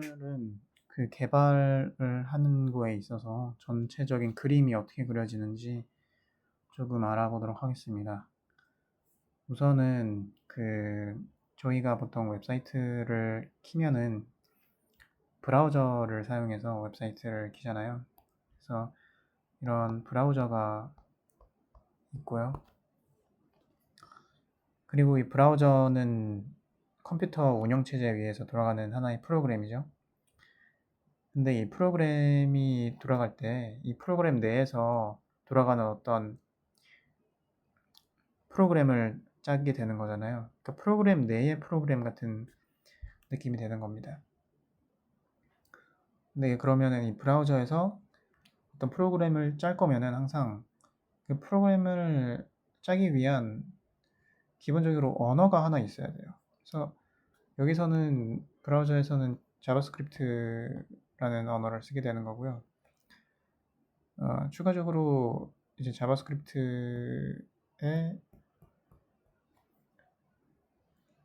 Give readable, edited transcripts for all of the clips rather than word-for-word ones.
오늘은 그 개발을 하는 거에 있어서 전체적인 그림이 어떻게 그려지는지 조금 알아보도록 하겠습니다. 우선은 저희가 보통 웹사이트를 키면은 브라우저를 사용해서 웹사이트를 키잖아요. 그래서 이런 브라우저가 있고요. 그리고 이 브라우저는 컴퓨터 운영체제 위에서 돌아가는 하나의 프로그램이죠. 근데 이 프로그램이 돌아갈 때 이 프로그램 내에서 돌아가는 어떤 프로그램을 짜게 되는 거잖아요. 그러니까 프로그램 내의 프로그램 같은 느낌이 되는 겁니다. 근데 그러면은 이 브라우저에서 어떤 프로그램을 짤 거면은 항상 그 프로그램을 짜기 위한 기본적으로 언어가 하나 있어야 돼요. 그래서 여기서는 브라우저에서는 자바스크립트라는 언어를 쓰게 되는 거고요. 추가적으로 이제 자바스크립트의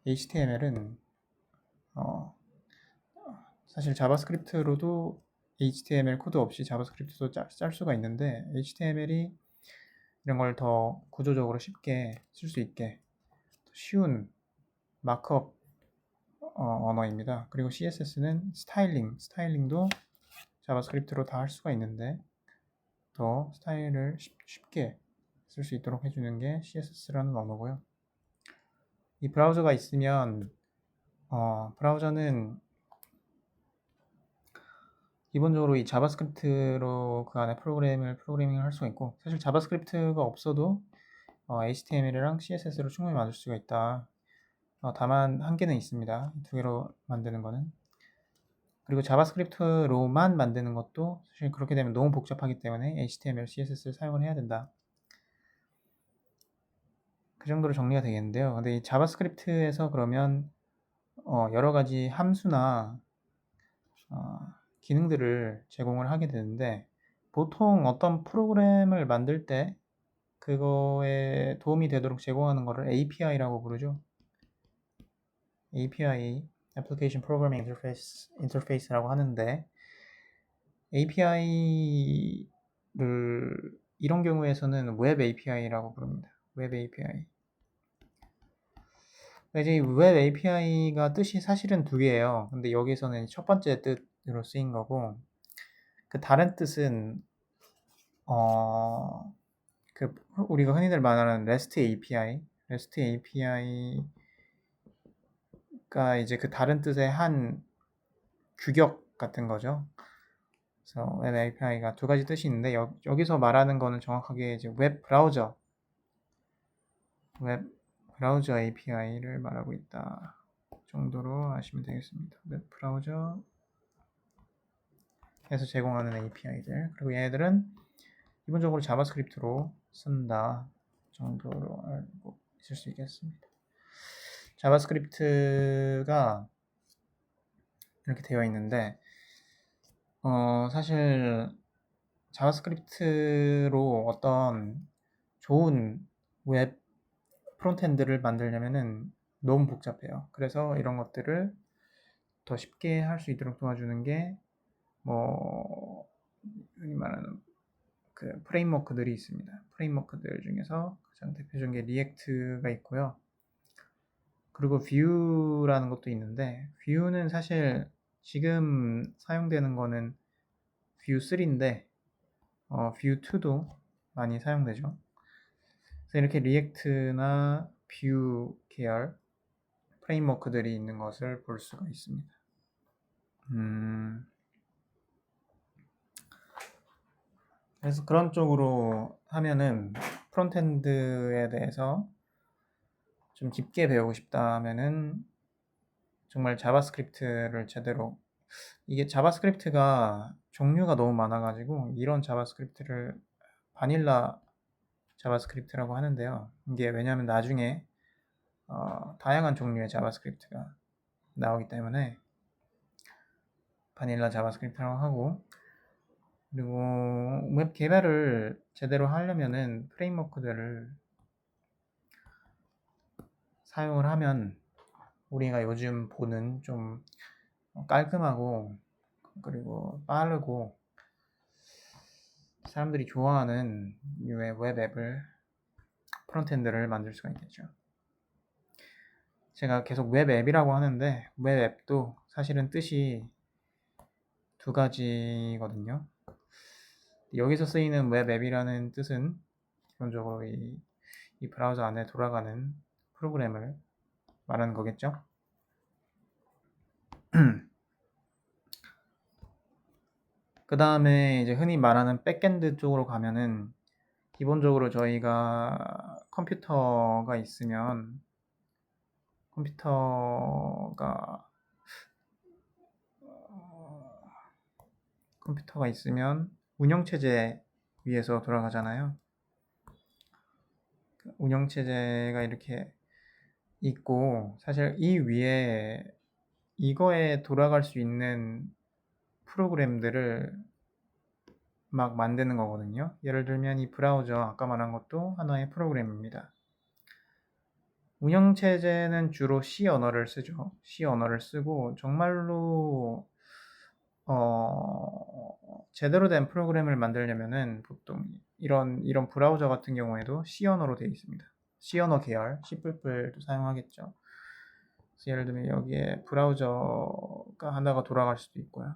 HTML은 사실 자바스크립트로도 HTML 코드 없이 자바스크립트도 짤 수가 있는데 HTML이 이런 걸 더 구조적으로 쉽게 쓸 수 있게 쉬운 마크업 언어입니다. 그리고 CSS는 스타일링도 자바스크립트로 다 할 수가 있는데 더 스타일을 쉽게 쓸 수 있도록 해주는 게 CSS라는 언어고요. 이 브라우저가 있으면 브라우저는 기본적으로 이 자바스크립트로 그 안에 프로그래밍을 할 수가 있고, 사실 자바스크립트가 없어도 HTML이랑 CSS로 충분히 만들 수가 있다. 다만 한계는 있습니다. 두 개로 만드는 거는. 그리고 자바스크립트로만 만드는 것도 사실 그렇게 되면 너무 복잡하기 때문에 HTML, CSS를 사용을 해야 된다. 그 정도로 정리가 되겠는데요. 근데 이 자바스크립트에서 그러면 여러 가지 함수나 기능들을 제공을 하게 되는데, 보통 어떤 프로그램을 만들 때 그거에 도움이 되도록 제공하는 것을 API라고 부르죠. API, Application Programming Interface라고 하는데, API를 이런 경우에서는 웹 API라고 부릅니다. 웹 API. 이제 웹 API가 뜻이 사실은 두 개예요. 근데 여기서는 첫 번째 뜻으로 쓰인 거고, 그 다른 뜻은 우리가 흔히들 말하는 REST API가 이제 그 다른 뜻의 한 규격 같은 거죠. 그래서 웹 API가 두 가지 뜻이 있는데 여기서 말하는 거는 정확하게 이제 웹 브라우저 API를 말하고 있다 정도로 아시면 되겠습니다. 웹 브라우저에서 제공하는 API들, 그리고 얘네들은 기본적으로 자바스크립트로 쓴다 정도로 알고 있을 수 있겠습니다. 자바스크립트가 이렇게 되어 있는데 사실 자바스크립트로 어떤 좋은 웹 프론트엔드를 만들려면은 너무 복잡해요. 그래서 이런 것들을 더 쉽게 할 수 있도록 도와주는 게 흔히 말하는 그 프레임워크들이 있습니다. 프레임워크들 중에서 가장 대표적인 게 리액트가 있고요. 그리고 뷰라는 것도 있는데, 뷰는 사실 지금 사용되는 거는 뷰 3인데 뷰 2도 많이 사용되죠. 그래서 이렇게 리액트나 뷰 계열 프레임워크들이 있는 것을 볼 수가 있습니다. 그래서 그런 쪽으로 하면은 프론트엔드에 대해서 좀 깊게 배우고 싶다 하면은 정말 자바스크립트를 제대로, 이게 자바스크립트가 종류가 너무 많아가지고 이런 자바스크립트를 바닐라 자바스크립트라고 하는데요. 이게 왜냐하면 나중에 다양한 종류의 자바스크립트가 나오기 때문에 바닐라 자바스크립트라고 하고, 그리고 웹 개발을 제대로 하려면은 프레임워크들을 사용을 하면 우리가 요즘 보는 좀 깔끔하고 그리고 빠르고 사람들이 좋아하는 류의 웹 앱을 프론트엔드를 만들 수가 있겠죠. 제가 계속 웹 앱이라고 하는데 웹 앱도 사실은 뜻이 두 가지거든요. 여기서 쓰이는 웹 앱이라는 뜻은 기본적으로 이 브라우저 안에 돌아가는 프로그램을 말하는 거겠죠. 그 다음에 이제 흔히 말하는 백엔드 쪽으로 가면은 기본적으로 저희가 컴퓨터가 있으면 운영체제 위에서 돌아가잖아요. 운영체제가 이렇게 있고 사실 이 위에 이거에 돌아갈 수 있는 프로그램들을 막 만드는 거거든요. 예를 들면 이 브라우저 아까 말한 것도 하나의 프로그램입니다. 운영체제는 주로 C 언어를 쓰죠. C 언어를 쓰고 정말로 제대로 된 프로그램을 만들려면은 보통 이런 브라우저 같은 경우에도 C 언어로 되어 있습니다. C 언어 계열, C++도 사용하겠죠. 그래서 예를 들면 여기에 브라우저가 하나가 돌아갈 수도 있고요.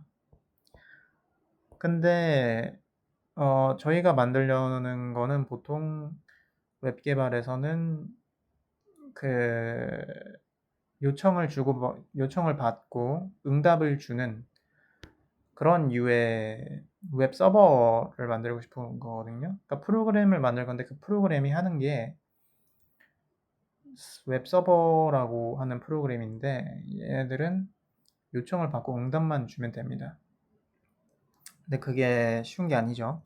근데 저희가 만들려는 거는 보통 웹 개발에서는 그 요청을 받고 응답을 주는 그런 류의 웹 서버를 만들고 싶은 거거든요. 그러니까 프로그램을 만들 건데 그 프로그램이 하는 게 웹 서버라고 하는 프로그램인데 얘네들은 요청을 받고 응답만 주면 됩니다. 근데 그게 쉬운 게 아니죠.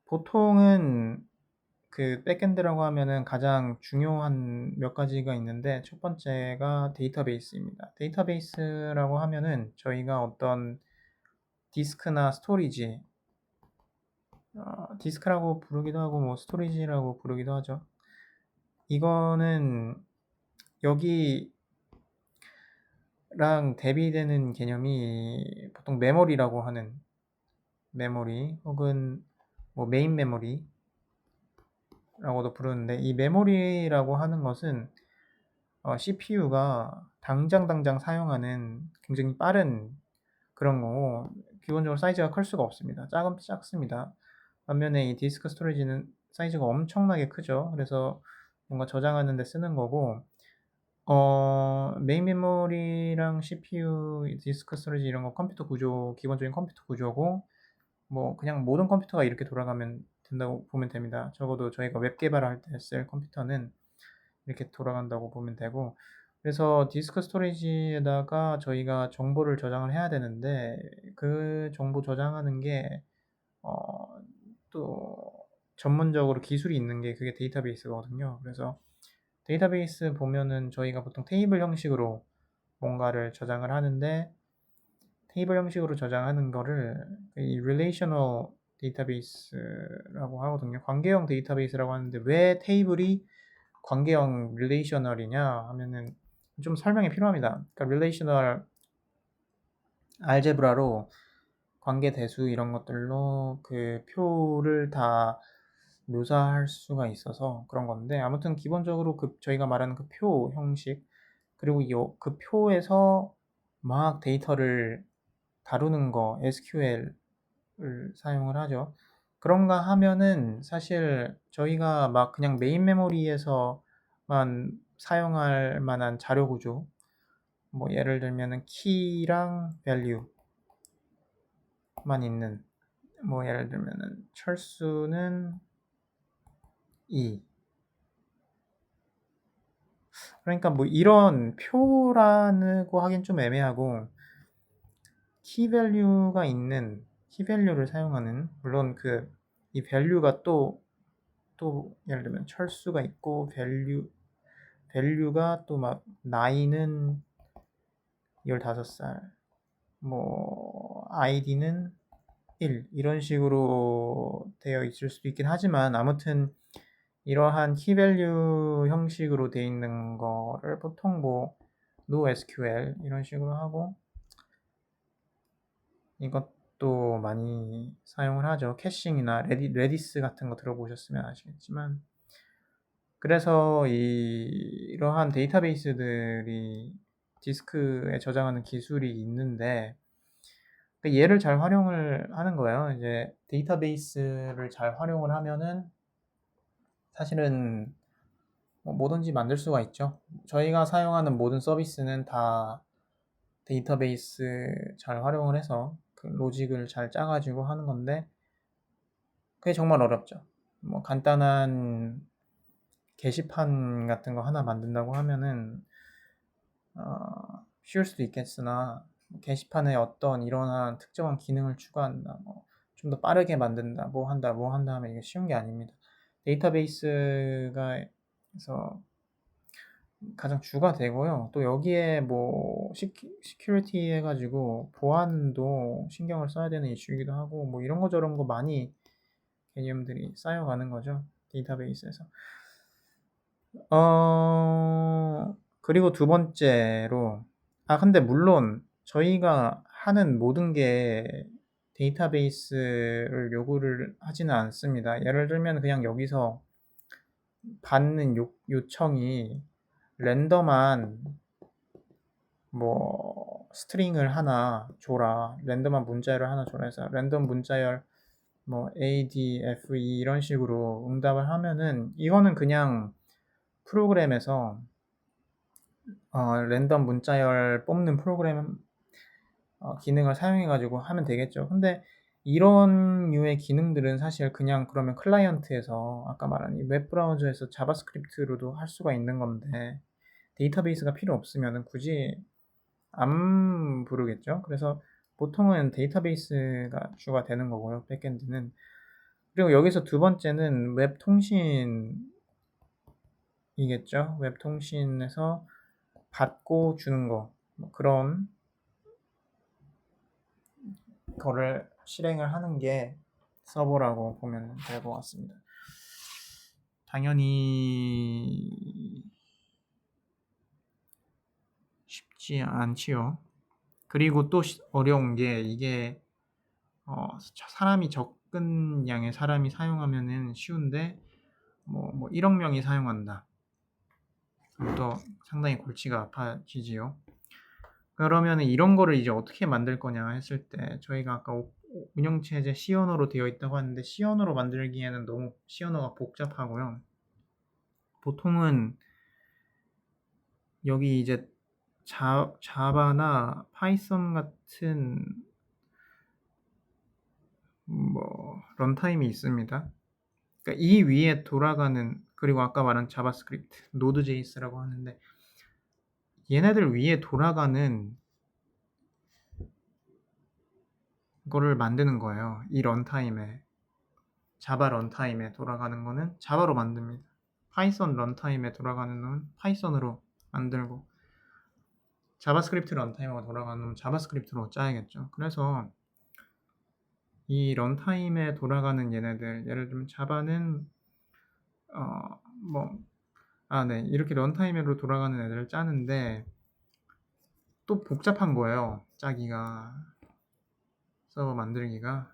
보통은 그 백엔드라고 하면은 가장 중요한 몇 가지가 있는데 첫 번째가 데이터베이스입니다. 데이터베이스라고 하면은 저희가 어떤 디스크나 스토리지, 디스크라고 부르기도 하고 뭐 스토리지라고 부르기도 하죠. 이거는 여기랑 대비되는 개념이 보통 메모리라고 하는 메모리 혹은 뭐 메인 메모리 라고도 부르는데 이 메모리라고 하는 것은 CPU가 당장 사용하는 굉장히 빠른 그런 거고 기본적으로 사이즈가 클 수가 없습니다. 작습니다. 반면에 이 디스크 스토리지는 사이즈가 엄청나게 크죠. 그래서 뭔가 저장하는 데 쓰는 거고 메인 메모리랑 CPU, 디스크 스토리지 이런 거 컴퓨터 구조, 기본적인 컴퓨터 구조고 뭐 그냥 모든 컴퓨터가 이렇게 돌아가면 된다고 보면 됩니다. 적어도 저희가 웹 개발할 때 쓸 컴퓨터는 이렇게 돌아간다고 보면 되고 그래서 디스크 스토리지에다가 저희가 정보를 저장을 해야 되는데 그 정보 저장하는 게 또 전문적으로 기술이 있는 게 그게 데이터베이스거든요. 그래서 데이터베이스 보면은 저희가 보통 테이블 형식으로 뭔가를 저장을 하는데 테이블 형식으로 저장하는 거를 이 relational 데이터베이스라고 하거든요. 관계형 데이터베이스라고 하는데 왜 테이블이 관계형 relational이냐 하면은 좀 설명이 필요합니다. 그러니까 relational 알제브라로 관계 대수 이런 것들로 그 표를 다 묘사할 수가 있어서 그런 건데 아무튼 기본적으로 그 저희가 말하는 그 표 형식 그리고 그 표에서 막 데이터를 다루는 거 SQL을 사용을 하죠. 그런가 하면은 사실 저희가 막 그냥 메인 메모리에서만 사용할 만한 자료 구조 뭐 예를 들면은 키랑 밸류만 있는 뭐 예를 들면은 철수는 2 그러니까 뭐 이런 표라고 하긴 좀 애매하고 키 밸류가 있는 키 밸류를 사용하는 물론 그 이 밸류가 또 예를 들면 철수가 있고 밸류가 또 막 나이는 15살 뭐 아이디는 1 이런 식으로 되어 있을 수도 있긴 하지만 아무튼 이러한 키밸류 형식으로 돼 있는 거를 보통 뭐 NoSQL 이런 식으로 하고, 이것도 많이 사용을 하죠. 캐싱이나 레디스 같은 거 들어보셨으면 아시겠지만, 그래서 이러한 데이터베이스들이 디스크에 저장하는 기술이 있는데, 얘를 잘 활용을 하는 거예요. 이제 데이터베이스를 잘 활용을 하면은 사실은 뭐든지 만들 수가 있죠. 저희가 사용하는 모든 서비스는 다 데이터베이스 잘 활용을 해서 그 로직을 잘 짜가지고 하는 건데, 그게 정말 어렵죠. 뭐 간단한 게시판 같은 거 하나 만든다고 하면은 쉬울 수도 있겠으나, 게시판에 어떤 이러한 특정한 기능을 추가한다, 뭐 좀 더 빠르게 만든다, 뭐 한다 하면 이게 쉬운 게 아닙니다. 데이터베이스가 그래서 가장 주가 되고요. 또 여기에 뭐 시큐리티 해가지고 보안도 신경을 써야 되는 이슈이기도 하고, 뭐 이런 거 저런 거 많이 개념들이 쌓여가는 거죠, 데이터베이스에서. 그리고 두 번째로, 근데 물론 저희가 하는 모든 게 데이터베이스를 요구를 하지는 않습니다. 예를 들면 그냥 여기서 받는 요청이 랜덤한 뭐 스트링을 하나 줘라, 랜덤한 문자열을 하나 줘라 해서 랜덤 문자열 뭐 A, D, F, E 이런 식으로 응답을 하면은, 이거는 그냥 프로그램에서 랜덤 문자열 뽑는 프로그램 기능을 사용해 가지고 하면 되겠죠. 근데 이런 류의 기능들은 사실 그냥 그러면 클라이언트에서 아까 말한 이 웹 브라우저에서 자바스크립트로도 할 수가 있는 건데, 데이터베이스가 필요 없으면은 굳이 안 부르겠죠. 그래서 보통은 데이터베이스가 주가 되는 거고요, 백엔드는. 그리고 여기서 두 번째는 웹 통신이겠죠. 웹 통신에서 받고 주는 거, 뭐 그런 거를 실행을 하는 게 서버라고 보면 될 것 같습니다. 당연히 쉽지 않지요. 그리고 또 어려운 게, 이게 사람이 적은 양의 사람이 사용하면은 쉬운데, 뭐 1억 명이 사용한다, 그럼 또 상당히 골치가 아파지지요. 그러면 이런 거를 이제 어떻게 만들 거냐 했을 때, 저희가 아까 운영체제 C 언어로 되어 있다고 하는데, C 언어로 만들기에는 너무 C 언어가 복잡하고요. 보통은 여기 이제 자바나 파이썬 같은 뭐 런타임이 있습니다. 그러니까 이 위에 돌아가는, 그리고 아까 말한 자바스크립트, 노드.js라고 하는데, 얘네들 위에 돌아가는 거를 만드는 거예요. 이 런타임에, 자바 런타임에 돌아가는 거는 자바로 만듭니다. 파이썬 런타임에 돌아가는 건 파이썬으로 만들고, 자바스크립트 런타임으로 돌아가는 건 자바스크립트로 짜야겠죠. 그래서 이 런타임에 돌아가는 얘네들, 예를 들면 자바는 이렇게 런타임으로 돌아가는 애들을 짜는데, 또 복잡한 거예요, 짜기가, 서버 만들기가.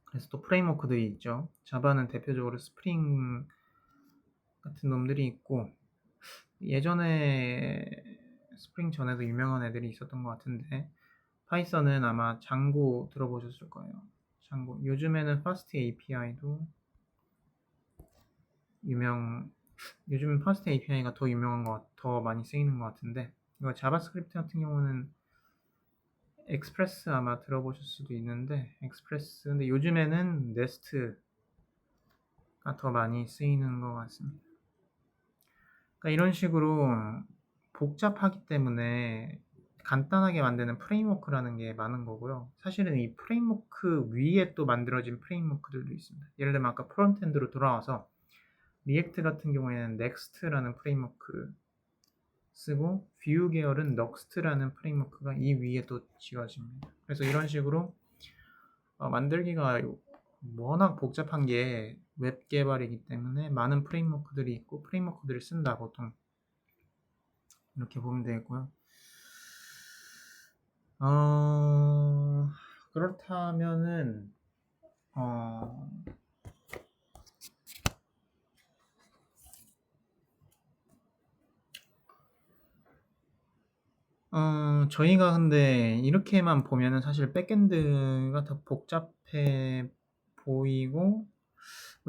그래서 또 프레임워크들이 있죠. 자바는 대표적으로 스프링 같은 놈들이 있고, 예전에 스프링 전에도 유명한 애들이 있었던 것 같은데, 파이썬은 아마 장고 들어보셨을 거예요. 장고. 요즘에는 파스트 API도 요즘은 파스트 API가 더 유명한 더 많이 쓰이는 것 같은데, 이거 자바스크립트 같은 경우는 엑스프레스 아마 들어보실 수도 있는데, 엑스프레스, 근데 요즘에는 네스트가 더 많이 쓰이는 것 같습니다. 그러니까 이런 식으로 복잡하기 때문에 간단하게 만드는 프레임워크라는 게 많은 거고요. 사실은 이 프레임워크 위에 또 만들어진 프레임워크들도 있습니다. 예를 들면 아까 프론트엔드로 돌아와서 리액트 같은 경우에는 넥스트라는 프레임워크 쓰고, 뷰 계열은 넉스트라는 프레임워크가 이 위에 또 지어집니다. 그래서 이런 식으로 만들기가 워낙 복잡한 게 웹 개발이기 때문에 많은 프레임워크들이 있고 프레임워크들을 쓴다 보통 이렇게 보면 되겠고요. 그렇다면은 어, 저희가 근데 이렇게만 보면은 사실 백엔드가 더 복잡해 보이고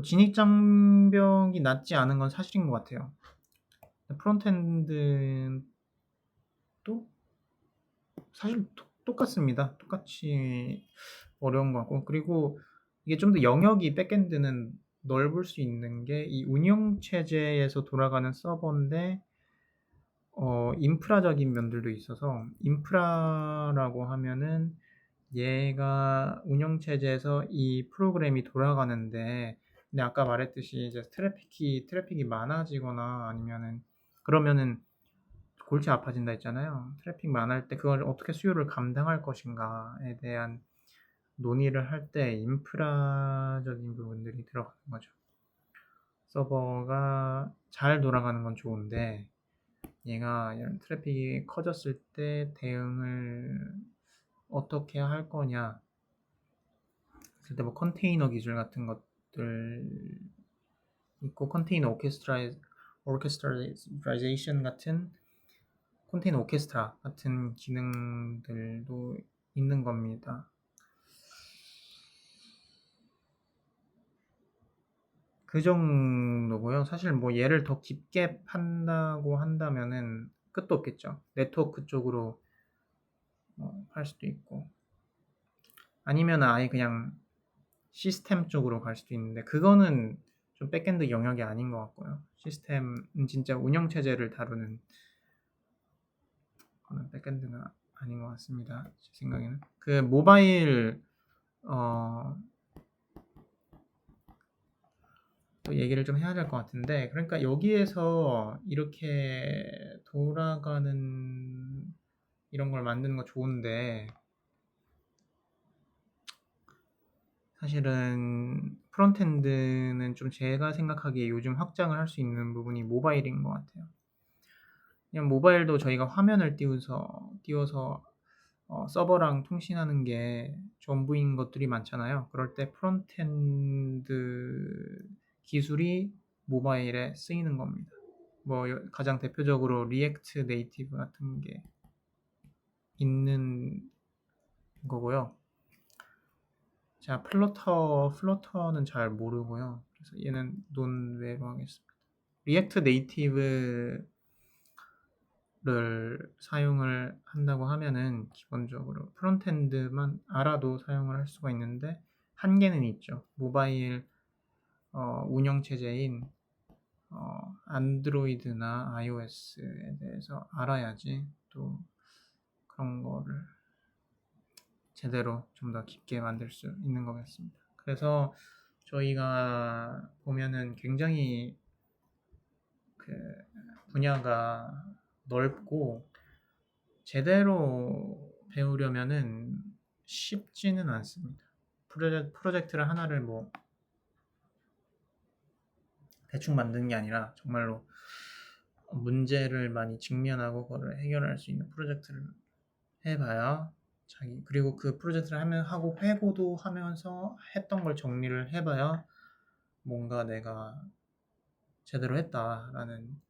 진입 장벽이 낮지 않은 건 사실인 것 같아요. 프론트엔드도 사실 똑같습니다. 똑같이 어려운 것 같고 그리고 이게 좀 더 영역이 백엔드는 넓을 수 있는 게 이 운영 체제에서 돌아가는 서버인데 인프라적인 면들도 있어서 인프라라고 하면은 얘가 운영 체제에서 이 프로그램이 돌아가는데 근데 아까 말했듯이 이제 트래픽이 많아지거나 아니면은 그러면은 골치 아파진다 했잖아요. 트래픽 많을 때 그걸 어떻게 수요를 감당할 것인가에 대한 논의를 할 때 인프라적인 부분들이 들어가는 거죠. 서버가 잘 돌아가는 건 좋은데 얘가 이런 트래픽이 커졌을 때 대응을 어떻게 할 거냐. 그때 뭐 컨테이너 기술 같은 것들 있고 컨테이너 오케스트라이제이션 같은 컨테이너 오케스트라 같은 기능들도 있는 겁니다. 그 정도고요. 사실 뭐 얘를 더 깊게 판다고 한다면은 끝도 없겠죠. 네트워크 쪽으로 할 수도 있고 아니면 아예 그냥 시스템 쪽으로 갈 수도 있는데 그거는 좀 백엔드 영역이 아닌 것 같고요. 시스템은 진짜 운영 체제를 다루는 거는 백엔드가 아닌 것 같습니다. 제 생각에는 그 모바일 또 얘기를 좀 해야 될 것 같은데 그러니까 여기에서 이렇게 돌아가는 이런 걸 만드는 거 좋은데 사실은 프론트엔드는 좀 제가 생각하기에 요즘 확장을 할 수 있는 부분이 모바일인 것 같아요. 그냥 모바일도 저희가 화면을 띄워서 서버랑 통신하는 게 전부인 것들이 많잖아요. 그럴 때 프론트엔드 기술이 모바일에 쓰이는 겁니다. 뭐 가장 대표적으로 리액트 네이티브 같은 게 있는 거고요. 자, 플러터는 잘 모르고요. 그래서 얘는 논외로 하겠습니다. 리액트 네이티브를 사용을 한다고 하면은 기본적으로 프론트엔드만 알아도 사용을 할 수가 있는데 한계는 있죠. 모바일 운영 체제인 안드로이드나 iOS에 대해서 알아야지 또 그런 거를 제대로 좀 더 깊게 만들 수 있는 것 같습니다. 그래서 저희가 보면은 굉장히 그 분야가 넓고 제대로 배우려면은 쉽지는 않습니다. 프로젝트를 하나를 뭐 대충 만드는 게 아니라 정말로 문제를 많이 직면하고 그걸 해결할 수 있는 프로젝트를 해봐야 그리고 그 프로젝트를 하고 회고도 하면서 했던 걸 정리를 해봐야 뭔가 내가 제대로 했다라는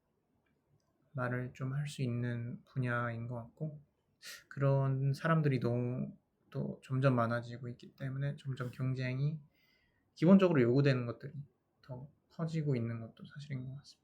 말을 좀 할 수 있는 분야인 것 같고 그런 사람들이 너무 또 점점 많아지고 있기 때문에 점점 경쟁이 기본적으로 요구되는 것들이 더 커지고 있는 것도 사실인 것 같습니다.